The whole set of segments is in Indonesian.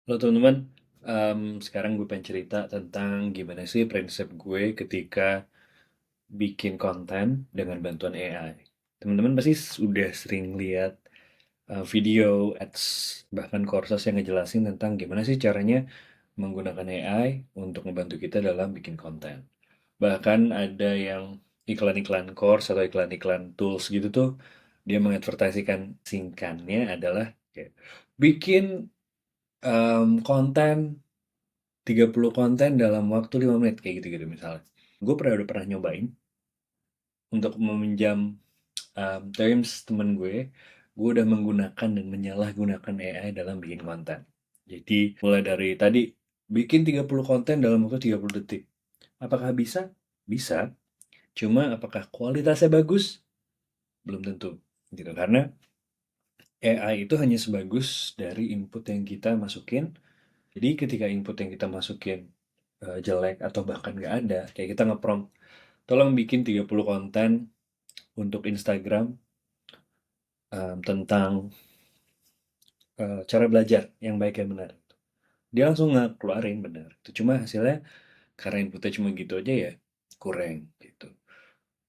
Halo teman-teman, sekarang gue pengen cerita tentang gimana sih prinsip gue ketika bikin konten dengan bantuan AI. Teman-teman pasti sudah sering lihat video, ads, bahkan courses yang ngejelasin tentang gimana sih caranya menggunakan AI untuk membantu kita dalam bikin konten. Bahkan ada yang iklan-iklan course atau iklan-iklan tools gitu tuh, dia mengadvertasikan singkatnya adalah kayak bikin konten 30 konten dalam waktu 5 menit kayak gitu-gitu misalnya. Gue udah pernah nyobain untuk meminjam times temen gue udah menggunakan dan menyalahgunakan AI dalam bikin konten. Jadi mulai dari tadi bikin 30 konten dalam waktu 30 detik. Apakah bisa? Bisa. Cuma apakah kualitasnya bagus? Belum tentu. Gitu. Karena AI itu hanya sebagus dari input yang kita masukin. Jadi ketika input yang kita masukin jelek atau bahkan nggak ada, kayak kita nge-prompt, tolong bikin 30 konten untuk Instagram tentang cara belajar yang baik dan benar. Dia langsung ngeluarin benar. Itu cuma hasilnya karena inputnya cuma gitu aja ya kurang gitu.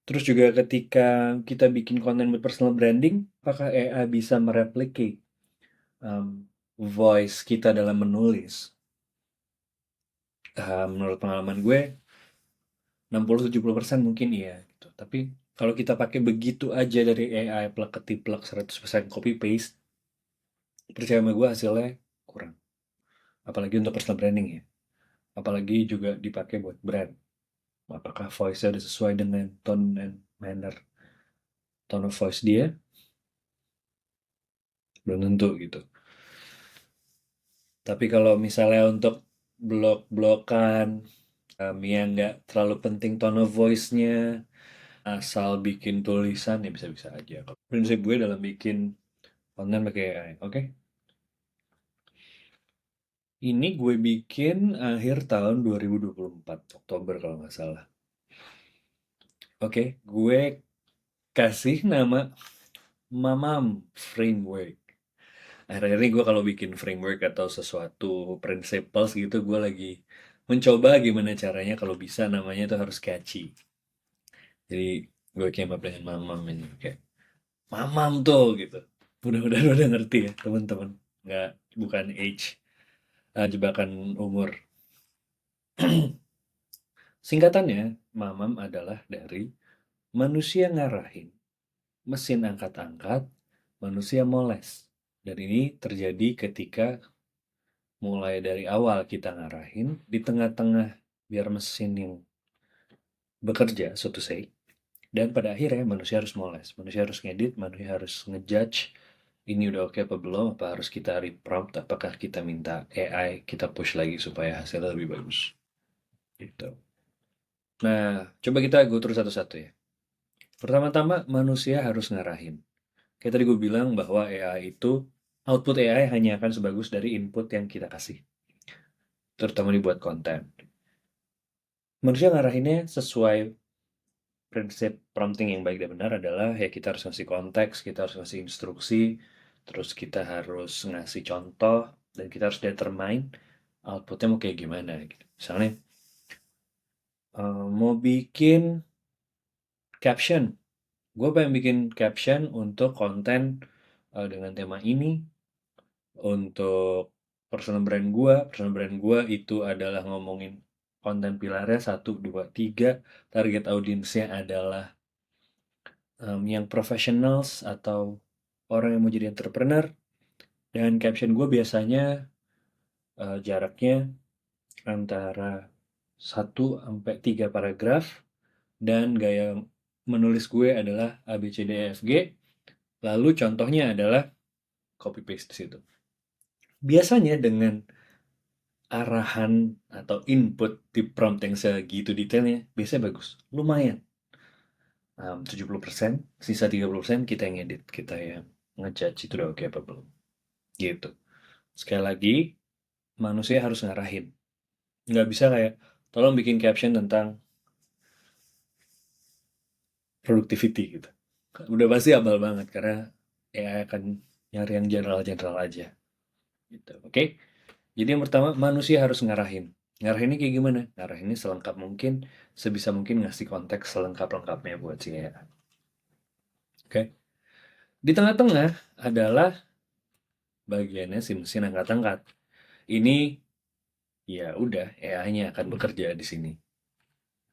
Terus juga ketika kita bikin konten buat personal branding, apakah AI bisa mereplicate voice kita dalam menulis? Menurut pengalaman gue, 60-70% mungkin iya gitu. Tapi kalau kita pakai begitu aja dari AI plek ketiplek 100% copy paste, percaya sama gue hasilnya kurang. Apalagi untuk personal branding ya. Apalagi juga dipakai buat brand. Apakah voice-nya udah sesuai dengan tone and manner, tone of voice dia? Belum tentu gitu. Tapi kalau misalnya untuk blok-blokan, yang nggak terlalu penting tone of voice-nya, asal bikin tulisan ya bisa-bisa aja. Prinsip gue dalam bikin konten pakai AI, oke? Ini gue bikin akhir tahun 2024, Oktober kalau nggak salah. Oke, gue kasih nama Mamam Framework. Akhir-akhir ini gue kalau bikin framework atau sesuatu principles gitu, gue lagi mencoba gimana caranya kalau bisa namanya tuh harus catchy. Jadi gue came up dengan Mamam ini kayak Mamam tuh gitu. Mudah-mudahan udah ngerti ya teman-teman. Nggak, bukan age, jebakan umur. Singkatannya, Mamam adalah dari manusia ngarahin, mesin angkat-angkat, manusia moles. Dan ini terjadi ketika mulai dari awal kita ngarahin, di tengah-tengah biar mesin yang bekerja, so to say, dan pada akhirnya manusia harus moles, manusia harus ngedit, manusia harus ngejudge, ini udah oke apa belum, apa harus kita reprompt, apakah kita minta AI, kita push lagi supaya hasilnya lebih bagus. Gitu. Nah, coba kita go terus satu-satu ya. Pertama-tama, manusia harus ngarahin. Kayak tadi gue bilang bahwa AI itu, output AI hanya akan sebagus dari input yang kita kasih. Terutama dibuat konten. Manusia ngarahinnya sesuai prinsip prompting yang baik dan benar adalah ya kita harus ngasih konteks, kita harus ngasih instruksi, terus kita harus ngasih contoh, dan kita harus determine outputnya mau kayak gimana gitu. Misalnya, mau bikin caption, gue pengen bikin caption untuk konten dengan tema ini, untuk personal brand gue itu adalah ngomongin konten pilarnya 1, 2, 3, target audiensnya adalah yang professionals atau orang yang mau jadi entrepreneur, dan caption gue biasanya jaraknya antara 1 sampai 3 paragraf, dan gaya menulis gue adalah A, B, C, D, E, F, G, lalu contohnya adalah copy paste di situ. Biasanya dengan arahan atau input di prompt yang segitu detailnya, biasanya bagus, lumayan. 70%, sisa 30% kita yang edit, kita yang ngejudge itu udah oke apa belum. Gitu. Sekali lagi, manusia harus ngarahin. Nggak bisa kayak, tolong bikin caption tentang productivity gitu. Udah pasti abal banget, karena AI akan nyari yang general-general aja. Gitu, oke? Jadi yang pertama, manusia harus ngarahin. Ngarahinnya kayak gimana? Ngarahinnya selengkap mungkin, sebisa mungkin ngasih konteks selengkap-lengkapnya buat si AI. Oke. Di tengah-tengah adalah bagiannya si mesin angkat-angkat. Ini ya udah AI-nya akan bekerja di sini.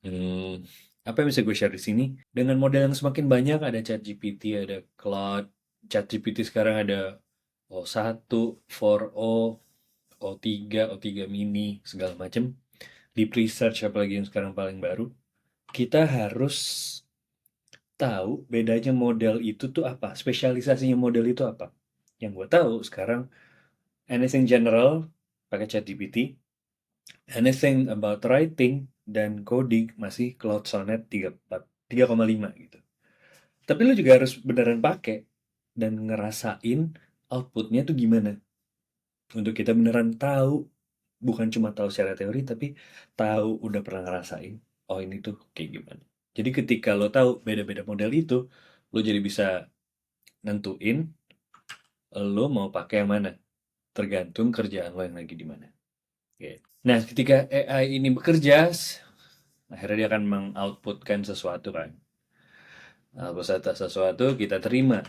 Hmm, apa yang bisa gue share di sini? Dengan model yang semakin banyak, ada ChatGPT, ada Claude. ChatGPT sekarang ada O1, 4O, O3, O3 mini, segala macam. Deep research apalagi yang sekarang paling baru. Kita harus tahu bedanya model itu tuh apa, spesialisasinya model itu apa. Yang gue tahu sekarang, anything general pakai ChatGPT, anything about writing dan coding masih Claude Sonnet 3,5 gitu. Tapi lu juga harus beneran pakai dan ngerasain outputnya tuh gimana. Untuk kita beneran tahu, bukan cuma tahu secara teori, tapi tahu udah pernah ngerasain, oh ini tuh kayak gimana. Jadi ketika lo tahu beda-beda model itu, lo jadi bisa nentuin lo mau pakai yang mana. Tergantung kerjaan lo yang lagi di mana. Oke. Nah, ketika AI ini bekerja, akhirnya dia akan mengoutputkan sesuatu kan. Output sesuatu, kita terima.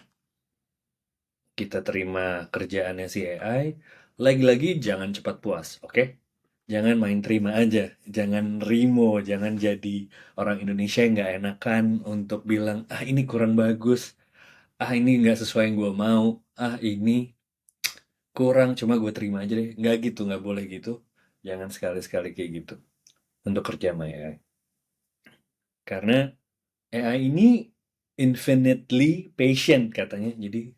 Kita terima kerjaannya si AI. Lagi-lagi jangan cepat puas, oke? Jangan main terima aja, jangan rimo, jangan jadi orang Indonesia yang nggak enakan untuk bilang, ah ini kurang bagus, ah ini nggak sesuai yang gue mau, ah ini kurang, cuma gue terima aja deh. Nggak gitu, nggak boleh gitu. Jangan sekali-sekali kayak gitu untuk kerja sama AI. Karena AI ini infinitely patient katanya, jadi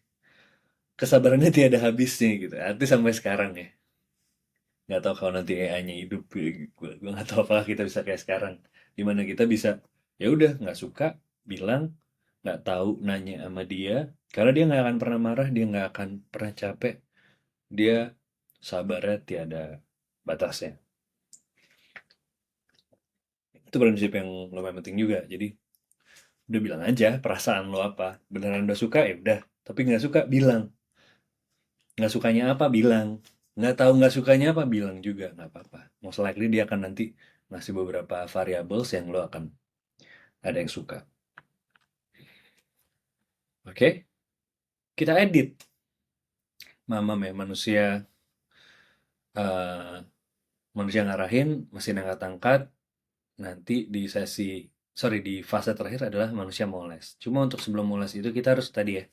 kesabarannya tiada habisnya gitu. Arti sampai sekarang ya. Nggak tahu kalau nanti AI-nya hidup, gue nggak tahu apakah kita bisa kayak sekarang, dimana kita bisa ya udah nggak suka bilang, nggak tahu nanya sama dia, karena dia nggak akan pernah marah, dia nggak akan pernah capek, dia sabarnya tiada batasnya. Itu prinsip yang lumayan penting juga. Jadi udah bilang aja perasaan lo apa, beneran udah suka ya udah, tapi nggak suka bilang, nggak sukanya apa bilang, nggak tahu nggak sukanya apa bilang juga nggak apa-apa. Most likely dia akan nanti ngasih beberapa variables yang lo akan ada yang suka. Oke, kita edit. Mamam ya, eh, manusia ngarahin, mesin angkat-angkat. Nanti di di fase terakhir adalah manusia moles. Cuma untuk sebelum moles itu kita harus tadi ya,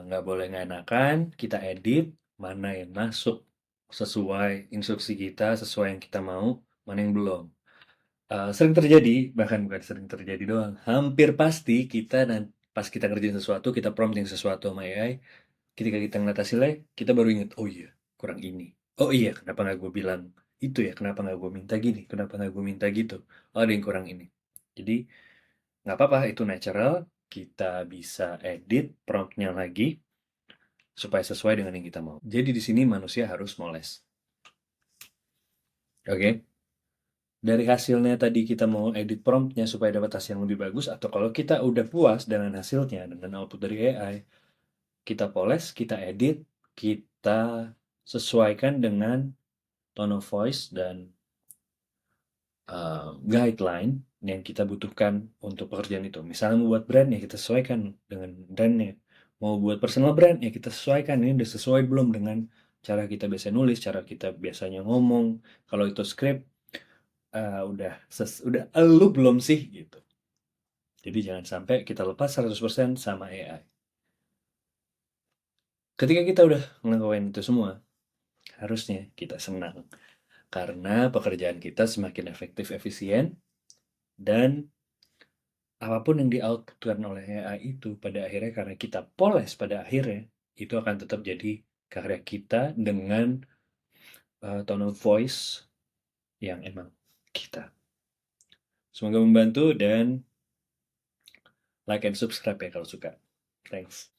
nggak boleh nggak enakan, kita edit, mana yang masuk sesuai instruksi kita, sesuai yang kita mau, mana yang belum. Sering terjadi, bahkan bukan sering terjadi doang, hampir pasti kita pas kita ngerjain sesuatu, kita prompting sesuatu sama AI, ketika kita ngeliat hasilnya, kita baru inget, oh iya, kurang ini. Oh iya, kenapa nggak gue bilang itu ya? Kenapa nggak gue minta gini? Kenapa nggak gue minta gitu? Oh, ada yang kurang ini. Jadi, nggak apa-apa, itu natural. Kita bisa edit promptnya lagi, supaya sesuai dengan yang kita mau. Jadi di sini manusia harus moles. Oke? Dari hasilnya tadi kita mau edit promptnya supaya dapat hasil yang lebih bagus, atau kalau kita udah puas dengan hasilnya, dengan output dari AI, kita poles, kita edit, kita sesuaikan dengan tone of voice dan guideline yang kita butuhkan untuk pekerjaan itu. Misalnya mau buat brand ya kita sesuaikan dengan brandnya. Mau buat personal brand ya kita sesuaikan, ini udah sesuai belum dengan cara kita biasa nulis, cara kita biasanya ngomong. Kalau itu script, udah elu belum sih gitu. Jadi jangan sampai kita lepas 100% sama AI. Ketika kita udah ngelakuin itu semua, harusnya kita senang. Karena pekerjaan kita semakin efektif, efisien, dan apapun yang di-outputkan oleh AI itu pada akhirnya, karena kita poles pada akhirnya, itu akan tetap jadi karya kita dengan tone of voice yang emang kita. Semoga membantu, dan like and subscribe ya kalau suka. Thanks.